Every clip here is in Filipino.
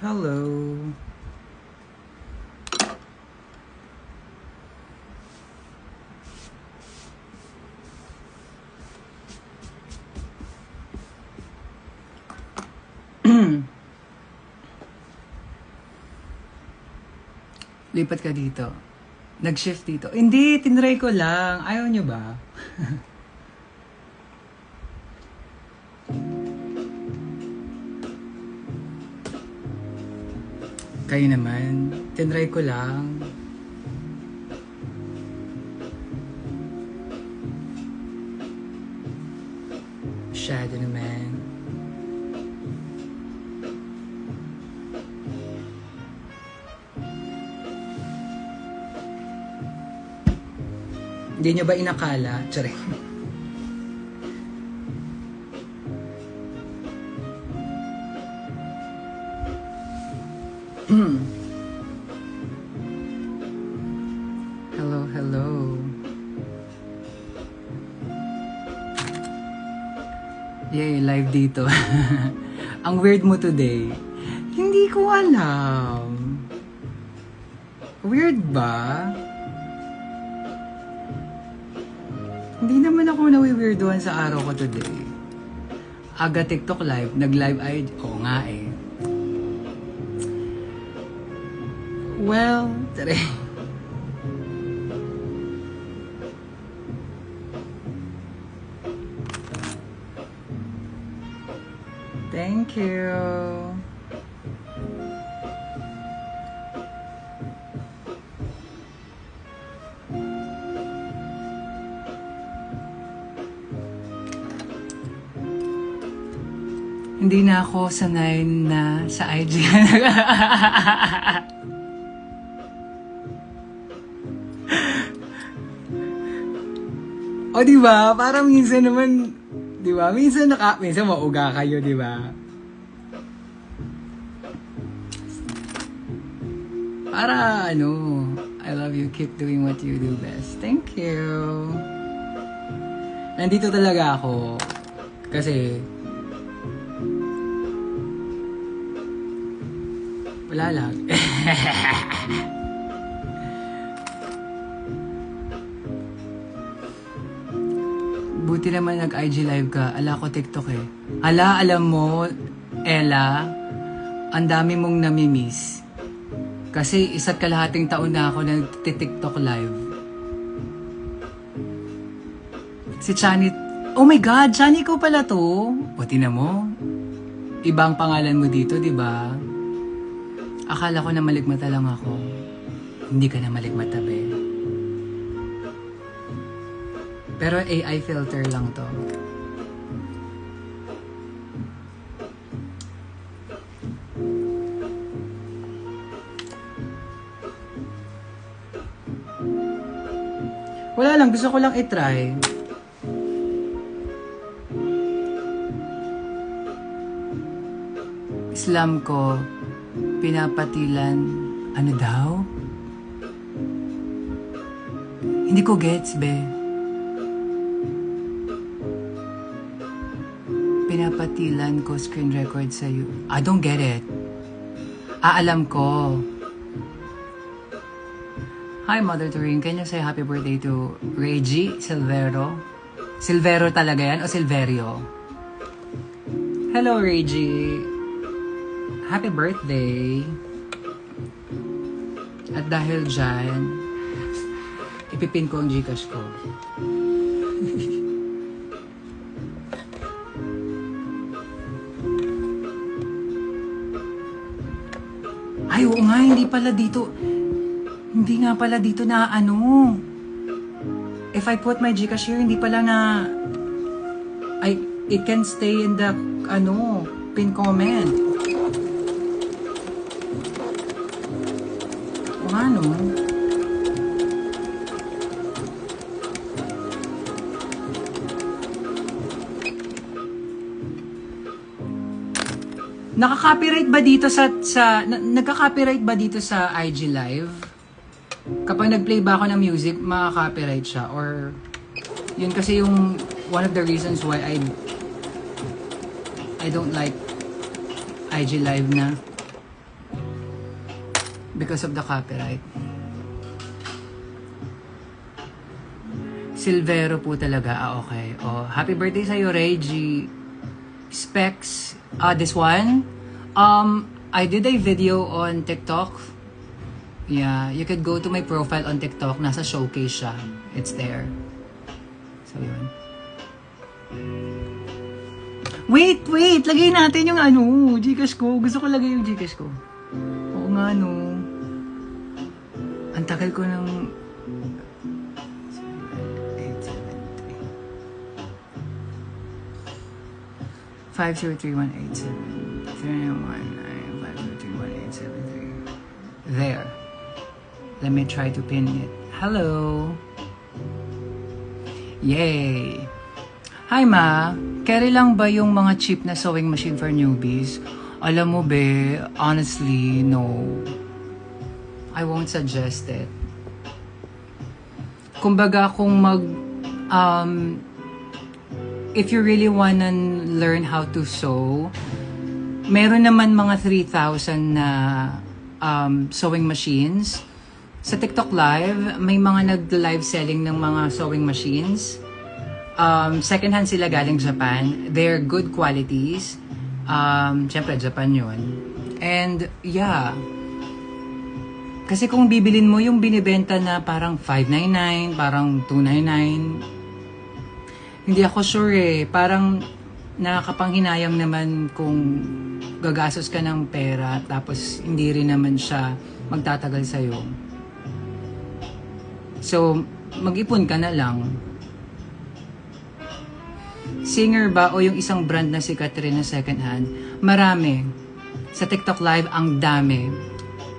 Hello. Lipat ka dito. Nag-shift dito. Hindi, tinry ko lang. Ayaw nyo ba? Kayo naman. Tinry ko lang. Shadow naman. Hindi nyo ba inakala? Tsari. Hello, hello. Yay, live dito. Ang weird mo today. Hindi ko alam. Weird ba? Hindi naman ako nawi-weirdohan sa araw ko today. Aga TikTok live, nag-live ay... Oo nga eh. Well, tari. Thank you. Hindi na ako sanay na sa IG. O diba? Parang minsan naman, diba? Minsan mauga kayo, diba? Para I love you, keep doing what you do best. Thank you. Nandito talaga ako kasi wala lang. Buti naman nag-IG live ka. Ala ko TikTok eh. Ala, alam mo, Ella, ang dami mong namimiss. Kasi 1.5 taon na ako nag-TikTok live. Si Chani, oh my God, Chani ko pala to. O, tinan mo. Ibang pangalan mo dito, di ba? Akala ko na maligmata lang ako. Hindi ka na maligmata, be. Pero AI filter lang to. Wala lang, gusto ko lang i-try. Islam ko, pinapatilan, ano daw? Hindi ko gets, be. Pinapatilan ko screen record sa'yo. I don't get it. Alam ko. Hi, Mother Turing. Can you say happy birthday to Reggie Silvero? Silvero talaga yan o Silverio? Hello, Reggie. Happy birthday. At dahil dyan, ipipin ko ang Gcash ko. Ay, oo nga, hindi nga pala dito na if I put my Gcash here, hindi pala na, it can stay in the, pin comment. O ano? Nagka-copyright ba dito sa IG Live? Kapag nag-play ba ako ng music, makaka-copyright siya or yun kasi yung one of the reasons why I don't like IG Live na because of the copyright. Silvero po talaga. Okay. Oh, happy birthday sa'yo, Reggie. Specs. This one. I did a video on TikTok. Yeah, you could go to my profile on TikTok. Nasa showcase siya. It's there. So, yun. Wait! Lagay natin yung Gcash ko. Gusto ko lagay yung Gcash ko. Oo nga, Ang tagal ko ng... 503-187-319-503-1873. There. Let me try to pin it. Hello. Yay. Hi ma. Carry lang ba yung mga cheap na sewing machine for newbies? Alam mo be, honestly, no. I won't suggest it. Kumbaga kung if you really wanna learn how to sew, meron naman mga 3,000 na sewing machines. Sa TikTok Live, may mga nag-live selling ng mga sewing machines. Second hand sila galing Japan. They're good qualities. Siyempre, Japan yun. And, yeah. Kasi kung bibilin mo yung binibenta na parang $599, parang $299, hindi ako sure eh. Parang nakakapanghinayang naman kung gagastos ka ng pera tapos hindi rin naman siya magtatagal sa'yo. So, mag-ipon ka na lang. Singer ba o yung isang brand na sikat rin na second hand? Marami. Sa TikTok Live, ang dami.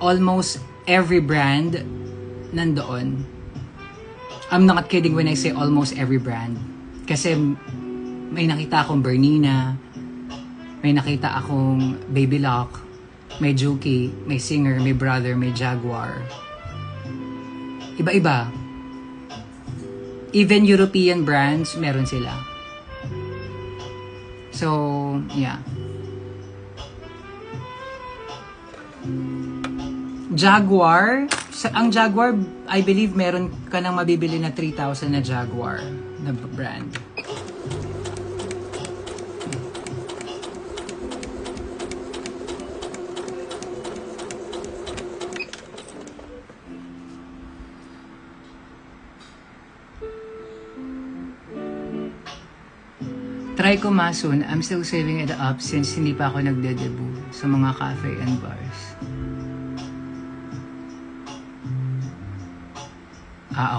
Almost every brand nandoon. I'm not kidding when I say almost every brand. Kasi may nakita akong Bernina, may nakita akong Baby Lock, may Juki, may Singer, may Brother, may Jaguar. Iba-iba. Even European brands, meron sila. So, yeah. Jaguar, ang Jaguar, I believe meron ka nang mabibili na 3,000 na Jaguar na brand. Try ko soon. I'm still saving it up since hindi pa ako nagde-debut sa mga cafe and bars.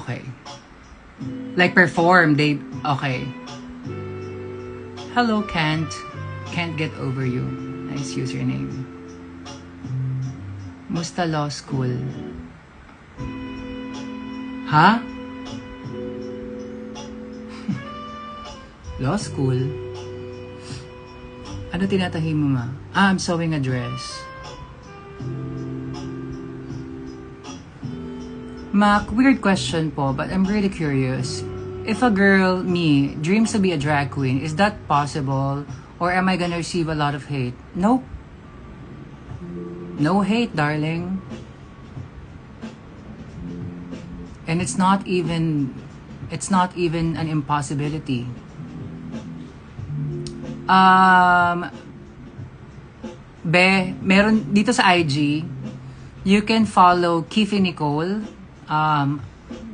Okay. Like perform, okay. Hello, Can't get over you. Nice username. Musta law school? Ha? Law school? Ano tinatahi mo ma? I'm sewing a dress. Mac, weird question po, but I'm really curious. If a girl, me, dreams to be a drag queen, is that possible? Or am I gonna receive a lot of hate? Nope. No hate, darling. And it's not even an impossibility. Meron dito sa IG, you can follow Kiffy Nicole,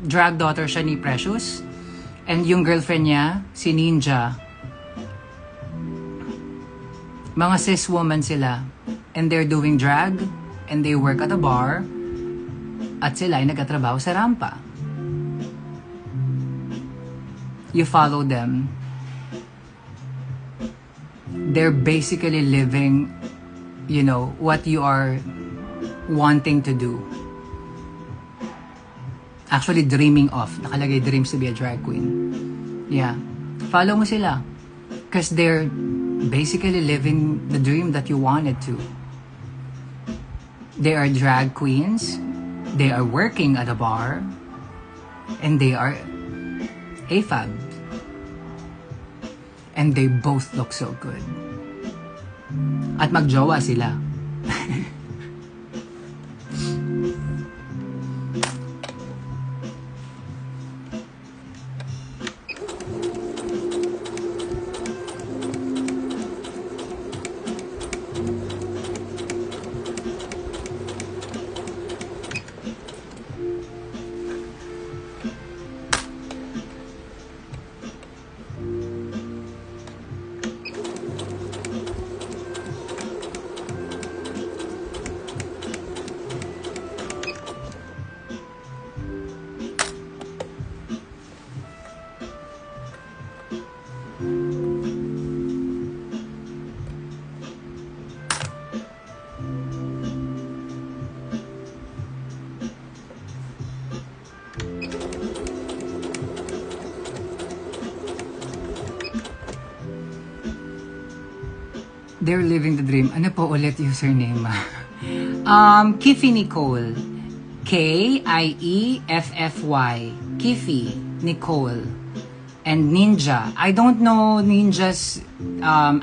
drag daughter siya ni Precious, and yung girlfriend niya, si Ninja. Mga cis woman sila, and they're doing drag, and they work at a bar, at sila ay nagtatrabaho sa rampa. You follow them. They're basically living, what you are wanting to do. Actually, dreaming of. Nakalagay dreams to be a drag queen. Yeah. Follow mo sila. Because they're basically living the dream that you wanted to. They are drag queens. They are working at a bar. And they are AFAB. And they both look so good. At magjowa sila. They're living the dream. Ano po ulit username? Kiffy Nicole. Kieffy. Kiffy Nicole. And Ninja. I don't know Ninja's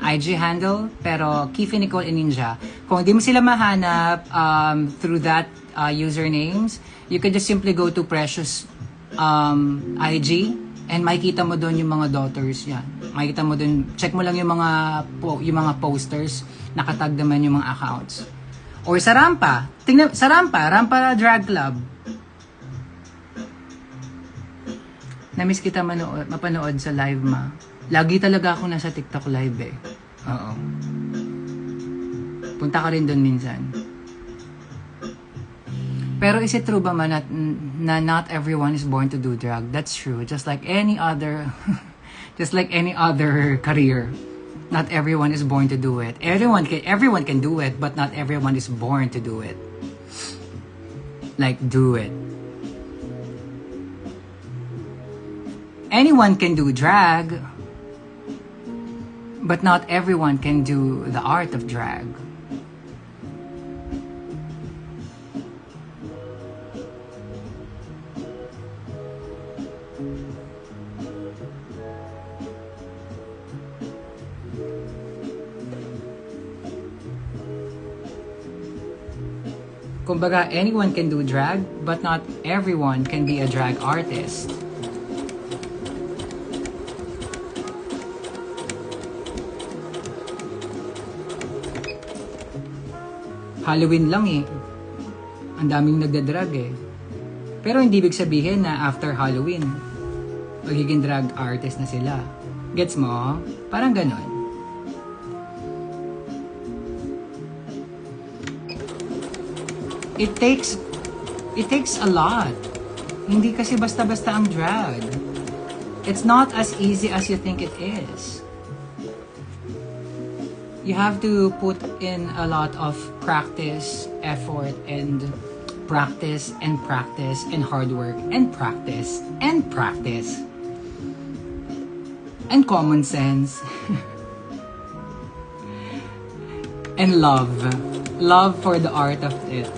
IG handle, pero Kiffy Nicole and Ninja. Kung di mo sila mahanap through that usernames, you can just simply go to Precious IG and makikita mo doon yung mga daughters yan. Makikita mo doon, check mo lang yung mga posters, nakatag naman yung mga accounts. Or sa Rampa, Rampa Drag Club. Namiss kita mapanood sa live ma. Lagi talaga ako nasa TikTok live eh. Oo. Punta ka rin doon minsan. Pero is it true ba man na not everyone is born to do drag? That's true. Just like any other career. Not everyone is born to do it. Everyone can do it, but not everyone is born to do it. Like do it. Anyone can do drag, but not everyone can do the art of drag. Kumbaga, anyone can do drag, but not everyone can be a drag artist. Halloween lang eh. Ang daming nagdadrag eh. Pero hindi ibig sabihin na after Halloween, magiging drag artist na sila. Gets mo? Parang ganon. It takes a lot. Hindi kasi basta-basta ang drag. It's not as easy as you think it is. You have to put in a lot of practice, effort, and practice, and practice, and hard work, and practice, and practice. And common sense. And love. Love for the art of it.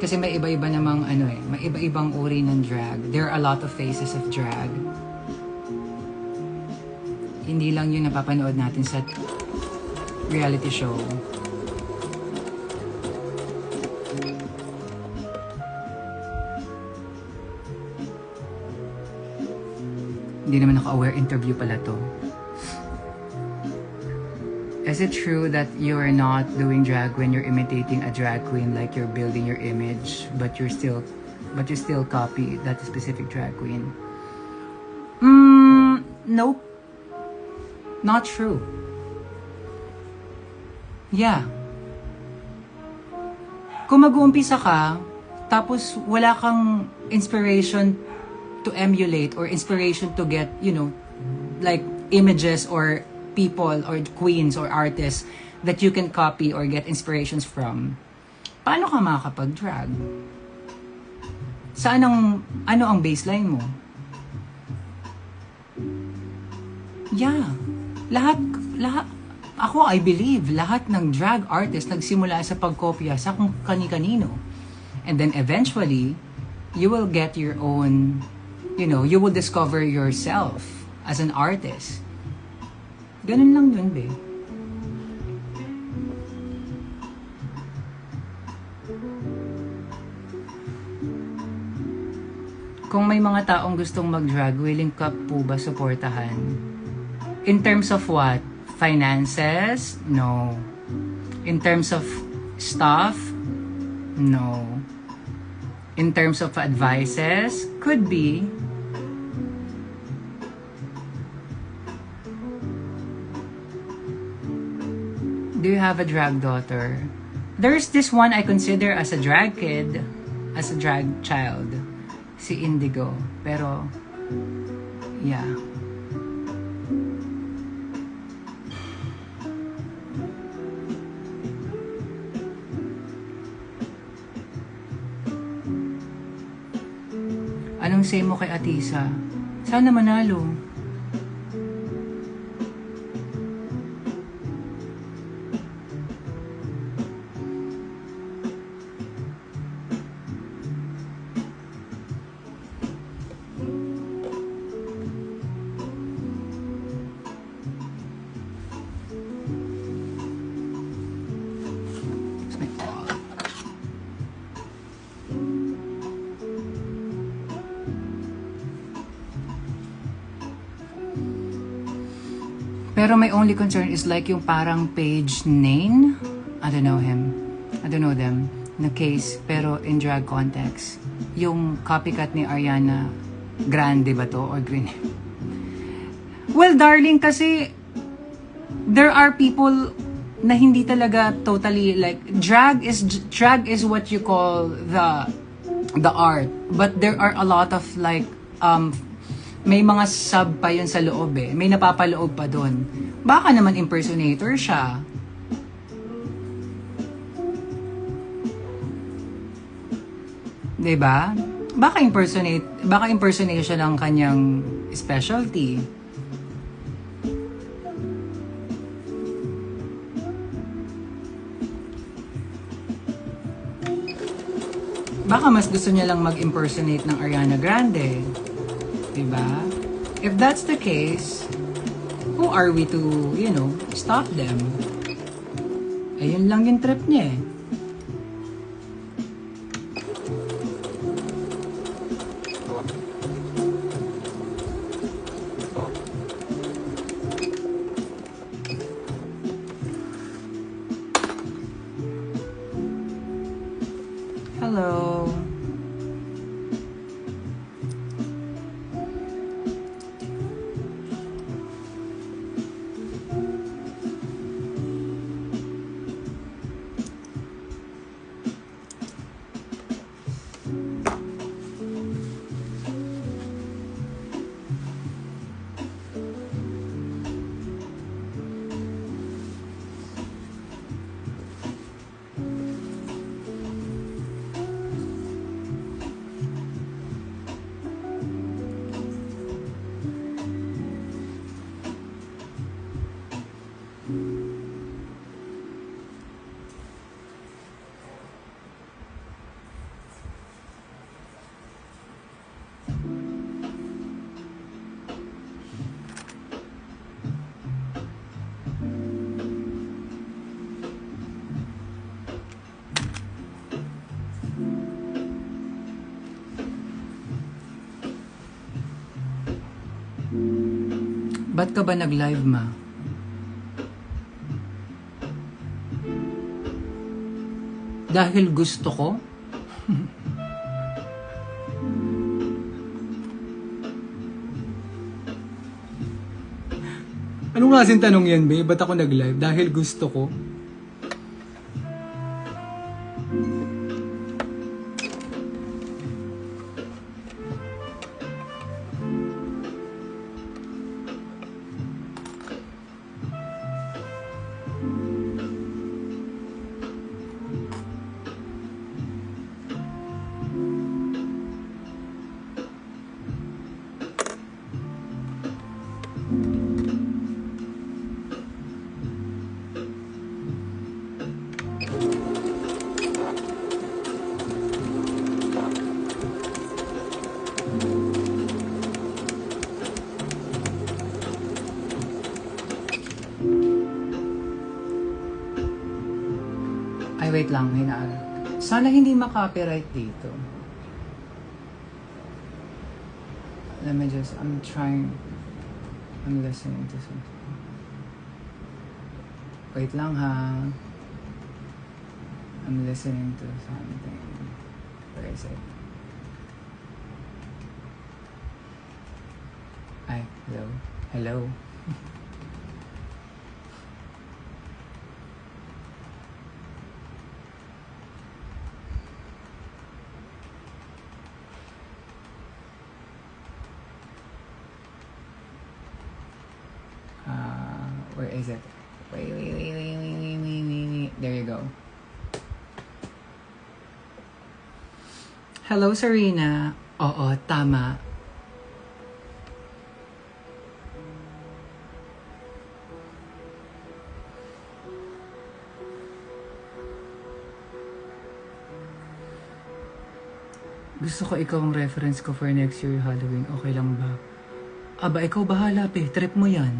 Kasi may iba-iba namang may iba-ibang uri ng drag. There are a lot of faces of drag. Hindi lang yung napapanood natin sa reality show. Hindi naman ako aware, interview pala to. Is it true that you're not doing drag when you're imitating a drag queen, like you're building your image, but you still copy that specific drag queen? Nope. Not true. Yeah. Kung mag-uumpisa ka, tapos wala kang inspiration to emulate or inspiration to get, like images or people or queens or artists that you can copy or get inspirations from, paano ka makakapag-drag? Ano ang baseline mo? Yeah. Lahat, ako, I believe, lahat ng drag artists nagsimula sa pagkopya sa kung kani-kanino. And then eventually, you will get your own, you will discover yourself as an artist. Ganun lang yun, be. Kung may mga taong gustong mag-drag, willing ka po ba suportahan? In terms of what? Finances? No. In terms of stuff? No. In terms of advices? Could be. Do you have a drag daughter? There's this one I consider as a drag kid, as a drag child. Si Indigo. Pero, yeah. Anong say mo kay Atisa? Sana manalo. Pero my only concern is like yung parang page Nain. I don't know him. I don't know them. Na case, pero in drag context. Yung copycat ni Ariana Grande ba to? Or Green? Well, darling, kasi there are people na hindi talaga totally like drag is what you call the art. But there are a lot of like may mga sub pa yun sa loob eh. May napapaloob pa dun. Baka naman impersonator siya. Diba? Baka impersonation ang kanyang specialty. Baka mas gusto niya lang mag-impersonate ng Ariana Grande. Diba? If that's the case, who are we to, stop them? Ayun lang yung trip niya eh. Hello. Ba't ka ba nag-live, ma? Dahil gusto ko? Anong klaseng tanong yan, babe? Ba't ako nag-live? Dahil gusto ko? Ay, wait lang. Sana hindi ma-copyright dito. Let me just, I'm listening to something. Wait lang ha. I'm listening to something. Where is it? Ay, hello? Hello? Where is it? Wait. There you go. Hello, Serena. Oo, tama. Gusto ko ikaw ang reference ko for next year Halloween. Okay lang ba? Aba, ikaw bahala, pe. Trip mo yan.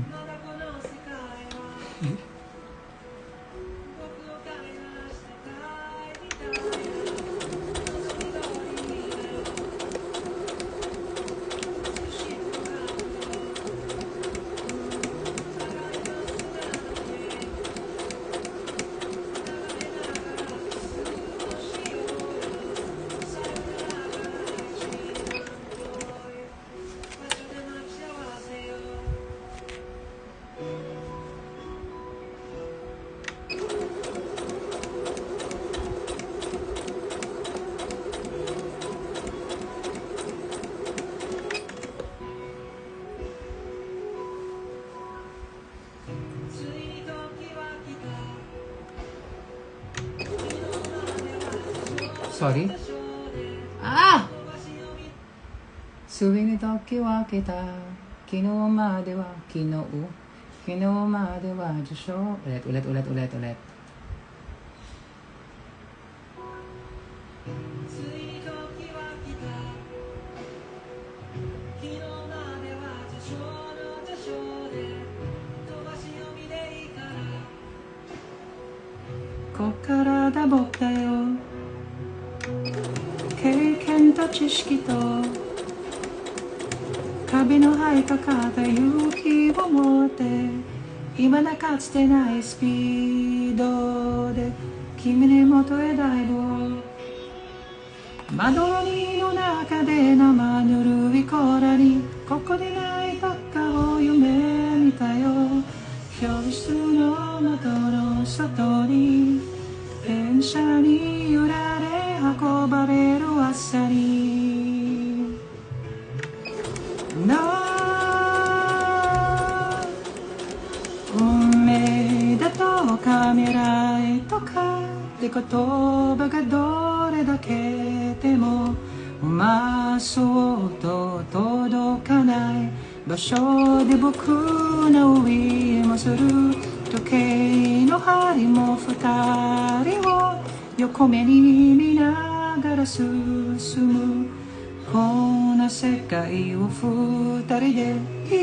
Sorry? Ah! ついに時は来た昨日までは昨日までは受賞 ulit こっからダボったよ経験と知識とカビの生えた方勇気を持って今なかつてないスピードで君に元へダイブを窓の中で生ぬるい空にここで泣いた顔夢見たよ教室の窓の外に電車に揺られ運ばれる朝に運命だとカメラへとかって言葉がどれだけでもまあそうと届かない場所で僕の上もする時計の針も二人を横目に見ながら進むこんな世界を二人で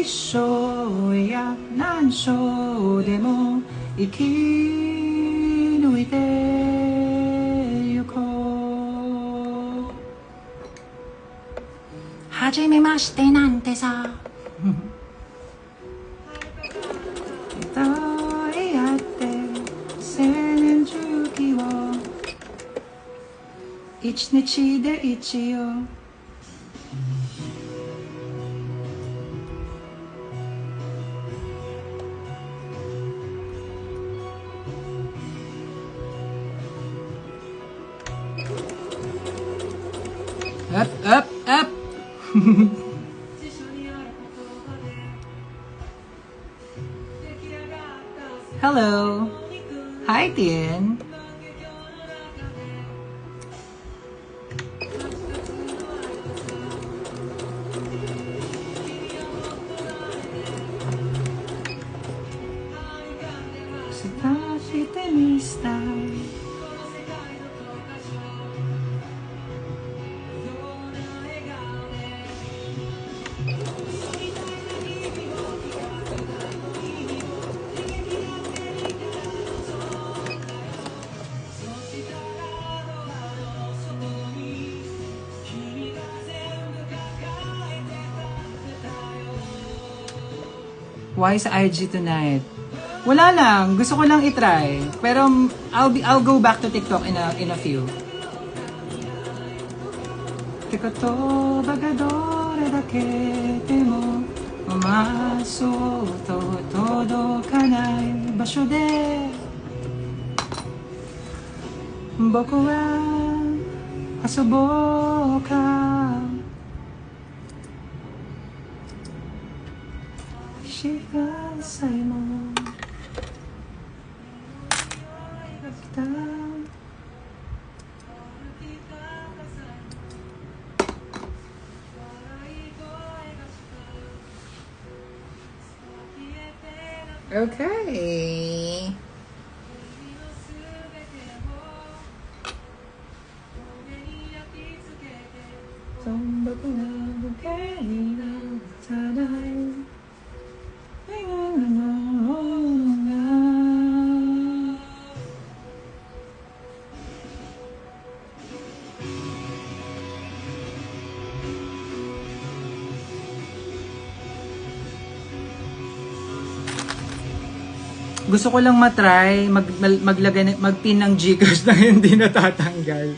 一生や何生でも生き抜いてゆこうはじめましてなんてさ歌い合って青年重機を一日で一応up Hello Hi Tien SitaしてみしたいWhy sa IG tonight? Wala lang. Gusto ko lang i-try. Pero I'll go back to TikTok in a few. ってことばがどれだけでもまあそうと届かない場所で僕は遊ぼうか幸せも来たOkay. Gusto ko lang matry, magpin ng Gcash na hindi natatanggal.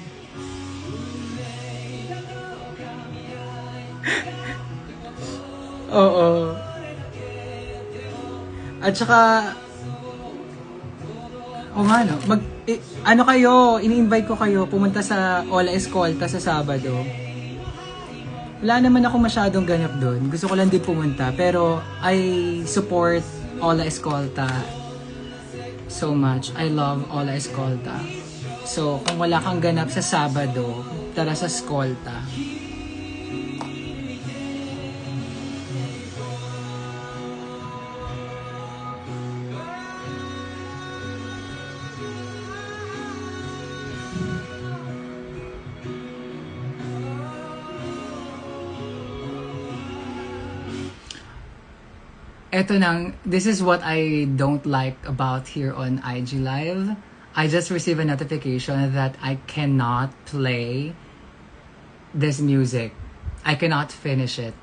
Oo. At saka, nga no, ano kayo, ini-invite ko kayo pumunta sa Ola Escolta sa Sabado. Wala naman ako masyadong ganap doon. Gusto ko lang din pumunta. Pero I support Ola Escolta so much. I love Ola Escolta. So, kung wala kang ganap sa Sabado, tara sa Escolta. Eto nang, this is what I don't like about here on IG Live. I just received a notification that I cannot play this music. I cannot finish it.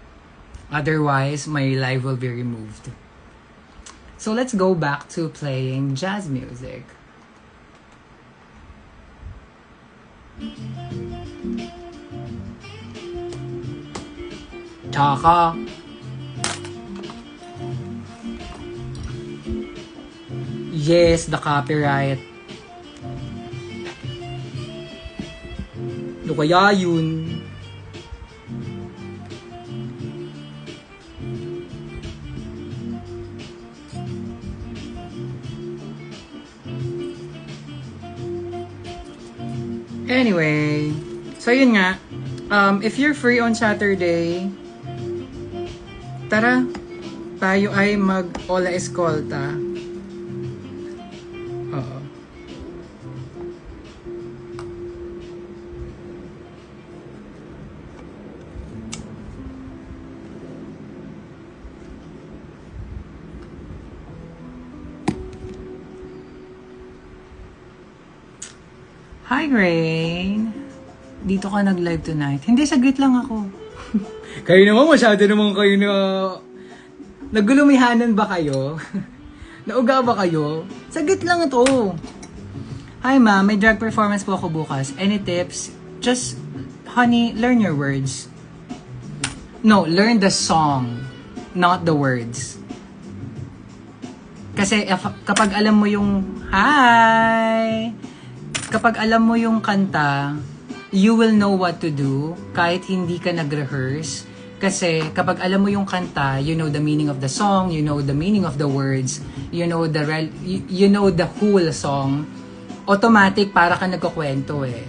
Otherwise, my live will be removed. So let's go back to playing jazz music. Taka. Yes, the copyright. Ano kaya yun? Anyway, so yun nga. If you're free on Saturday, tara, tayo ay mag-Ola Escolta. Oo. Hi, Rain! Dito ka nag-live tonight. Hindi, saglit lang ako. Kayo naman, masyado naman kayo na... Nagulumihanan ba kayo? Nauga ba kayo? Saglit lang ito. Hi, ma'am. May drag performance po ako bukas. Any tips? Just, honey, learn your words. No, learn the song, not the words. Kasi kapag alam mo yung... Hi! Kapag alam mo yung kanta, you will know what to do kahit hindi ka nag-rehearse. Kasi kapag alam mo yung kanta, you know the meaning of the song, you know the meaning of the words, you know the whole song, automatic para ka nagkukwento eh.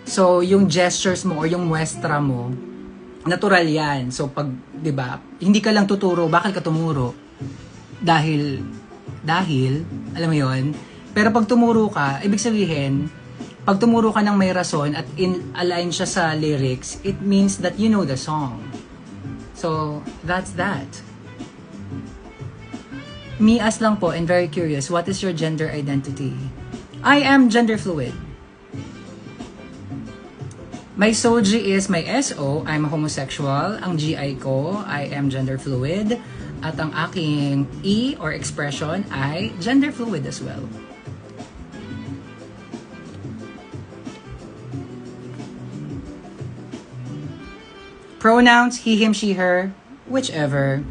So, yung gestures mo or yung muestra mo, natural yan. So, pag, di ba, hindi ka lang tuturo, bakit ka tumuro? Dahil, alam mo yon. Pero pag tumuro ka, ibig sabihin, pag tumuro ka ng may rason at in-align siya sa lyrics, it means that you know the song. So, that's that. Me as lang po and very curious, what is your gender identity? I am gender fluid. My SOG is my SO, I'm a homosexual. Ang GI ko, I am gender fluid. At ang aking E or expression ay gender fluid as well. Pronouns, he, him, she, her, whichever.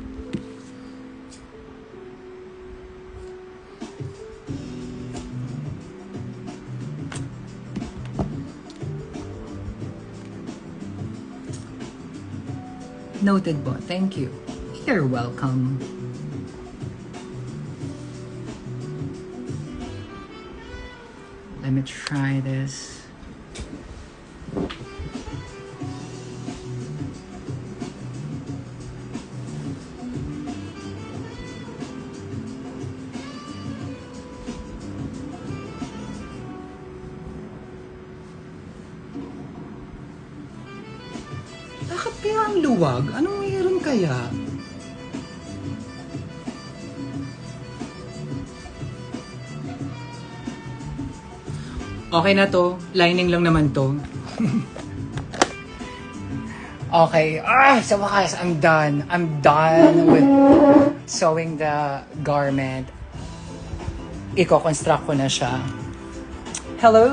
Noted po. Thank you. You're welcome. Let me try this. Bakit kaya ang luwag? Anong mayroon kaya? Okay na to. Lining lang naman to. Okay. Sa wakas, I'm done. I'm done with sewing the garment. i-construct ko na siya. Hello!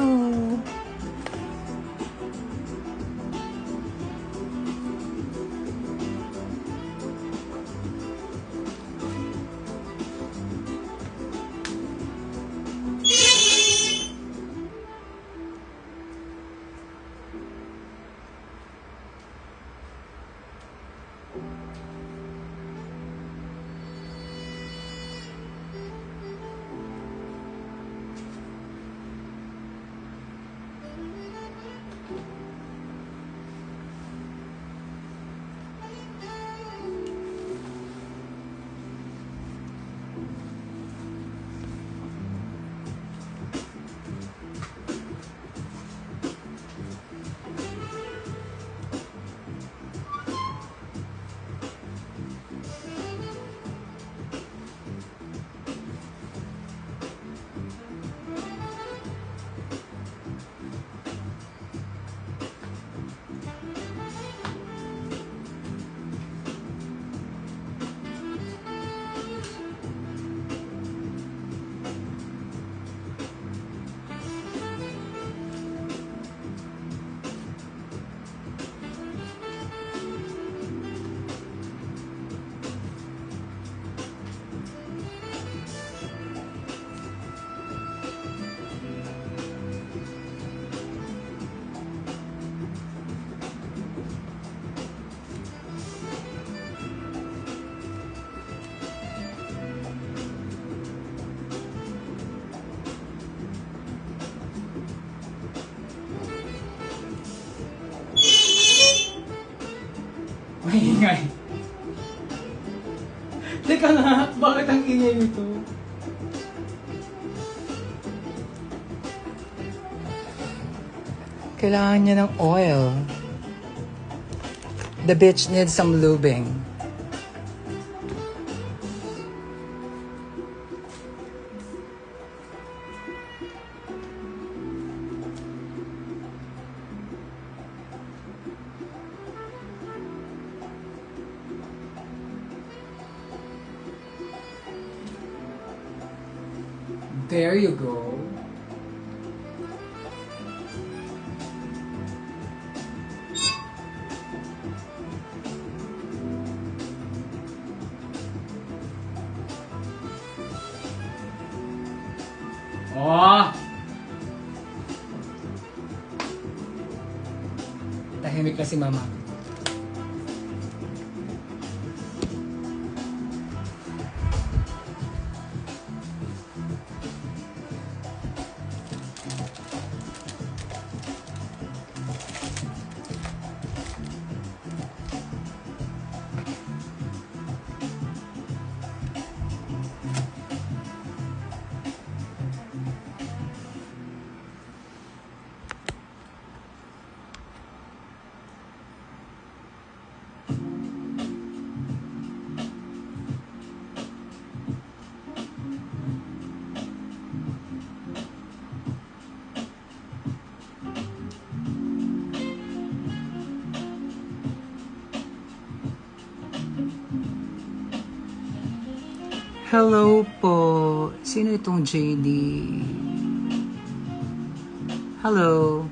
Maingay. Teka nga, bakit ang ingay nito? Kailangan niya ng oil. The bitch needs some lubing. There you go. Oh! Tahimik na si Mama. Hello po. Sino itong JD? Hello.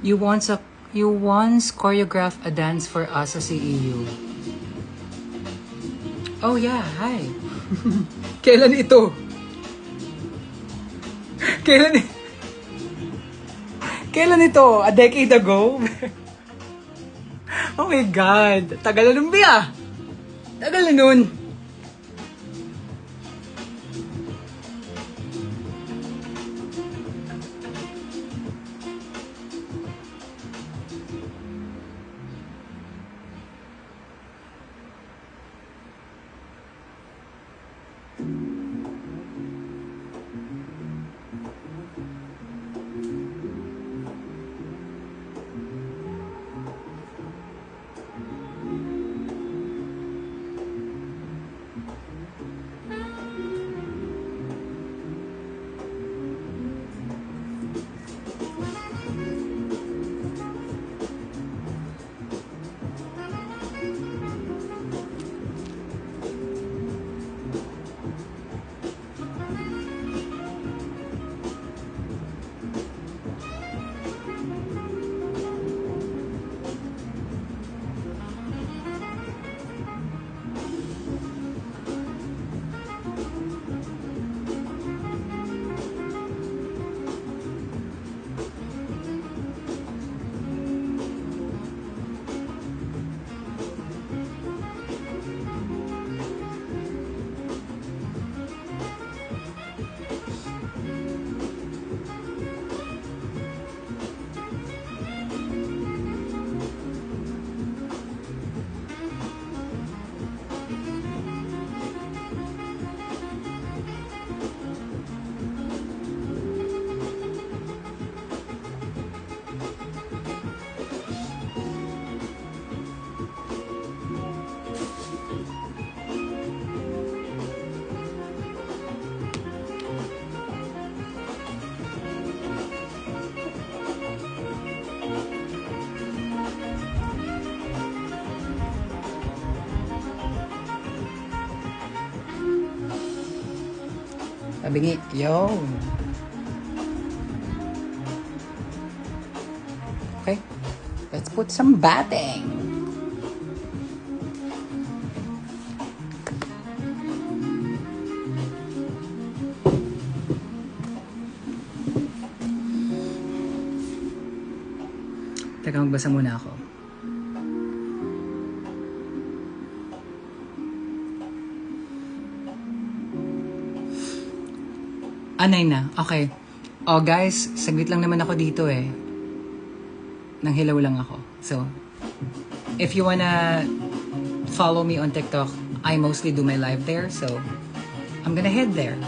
You once choreographed a dance for us sa CEU. Oh yeah, hi. Kailan ito? Kailan ito? A decade ago? Oh my God. Tagal na nun, Bia. Tagal na nun. Tabingi, yo. Okay, let's put some batting. Teka, magbasa muna ako. Anay na. Okay. Oh guys, saglit lang naman ako dito eh. Nanghilaw lang ako. So, if you wanna follow me on TikTok, I mostly do my live there. So, I'm gonna head there.